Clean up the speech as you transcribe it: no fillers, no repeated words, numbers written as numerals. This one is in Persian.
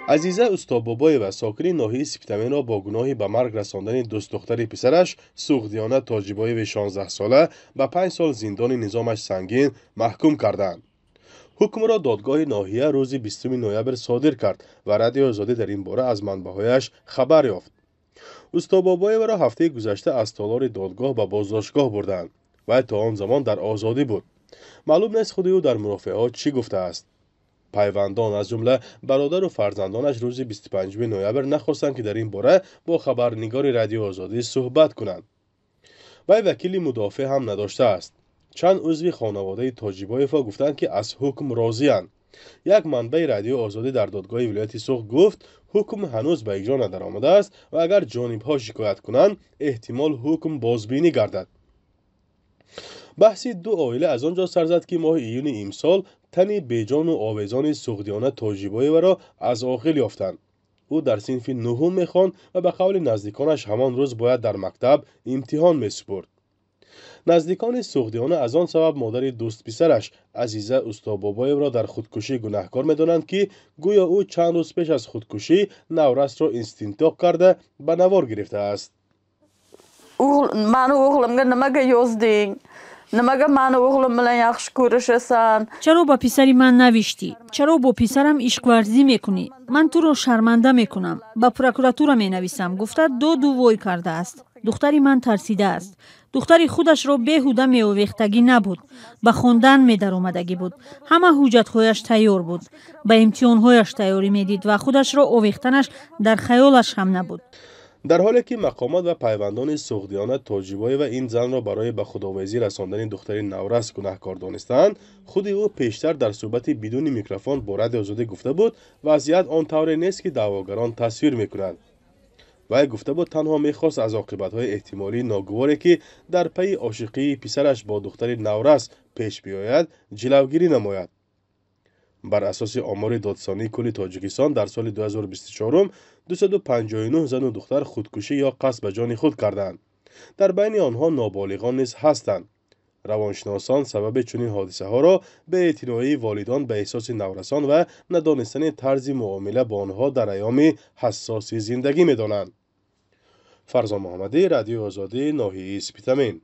عزیزه استابابایو ساکن ناحیه سپیتامین را با گناهی به مرگ رساندن دوست دختر پسرش سوخدیانه تاجیبایو 16 ساله به 5 سال زندان نظامش سنگین محکوم کردند. حکم را دادگاه ناحیه روز 20 نوامبر صادر کرد و رادیو آزادی در این باره از منبع‌هایش خبر یافت. استابابایو را هفته گذشته از تالار دادگاه به بازداشتگاه بردند و تا آن زمان در آزادی بود. معلوم نیست خود او در مرافعات چی گفته است. پیوندان از جمله برادر و فرزندانش روز 25 نوامبر نخواستند که در این باره با خبرنگار رادیو آزادی صحبت کنند. وی وکیل مدافع هم نداشته است. چند عضو خانواده تاجیبایف گفتند که از حکم راضی اند. یک منبع رادیو آزادی در دادگاه ولایت سوخت گفت حکم هنوز به اجرا ندرآمده است و اگر جانب‌ها شکایت کنند احتمال حکم بازبینی گردد. بحث دو عائله از آنجا سر زد که ماه ایون امسال تنی بیجان و آویزان سوخدیانه تاجیبایو را از عاقل یافتند. او در صنف نهم میخواند و به قول نزدیکانش همان روز باید در مکتب امتحان میسپرد. نزدیکان سوخدیانه از آن سبب مادر دوست پسرش عزیزه استابابایو را در خودکشی گناهکار میدانند که گویا او چند روز پیش از خودکشی نورست را استنتاق کرده به نوار گرفته است. من o'g'limga nimaga yozding? Nimaga mani o'g'lim bilan yaxshi ko'rishasan? چرا با پسری من نوشتی؟ چرا با پسرم عشق ورزی میکنی؟ من تو را شرمنده میکنم. با پروکراتور می نویسم. گفته دو وای کرده است. دختری من ترسیده است. دختری خودش را بیهوده می آویختگی نبود. به خواندن می در آمدگی بود. همه حجت‌هایش تیار بود. به امتحان‌هایش تیاری میدید و خودش را آویختنش در خیالش هم نبود. در حالی که مقامات و پیوندان سوخدیانه تاجیبایو و این زن را برای به خودآویزی رساندن دختر نورست گناهکار دانستند، خود او پیشتر در صحبت بدون میکروفون با رادیو آزادی گفته بود وضعیت آن طوری نیست که دعواگران تصویر میکنند. وی گفته بود تنها میخواست از عاقبت‌های احتمالی ناگواری که در پی عاشقی پسرش با دختر نورست پیش بیاید جلوگیری نماید. بر اساس آمار دادسانی کل تاجیکستان در سال 2024 259 زن و دختر خودکشی یا قصد به جان خود کردند. در بین آنها نابالغان نیز هستند. روانشناسان سبب چنین حادثه ها را به اعتنایی والدان به احساس نورسان و ندانستن طرز معامله با آنها در ایام حساس زندگی می دانند. فرزان محمدی، رادیو آزادی، ناحیه سپیتامین.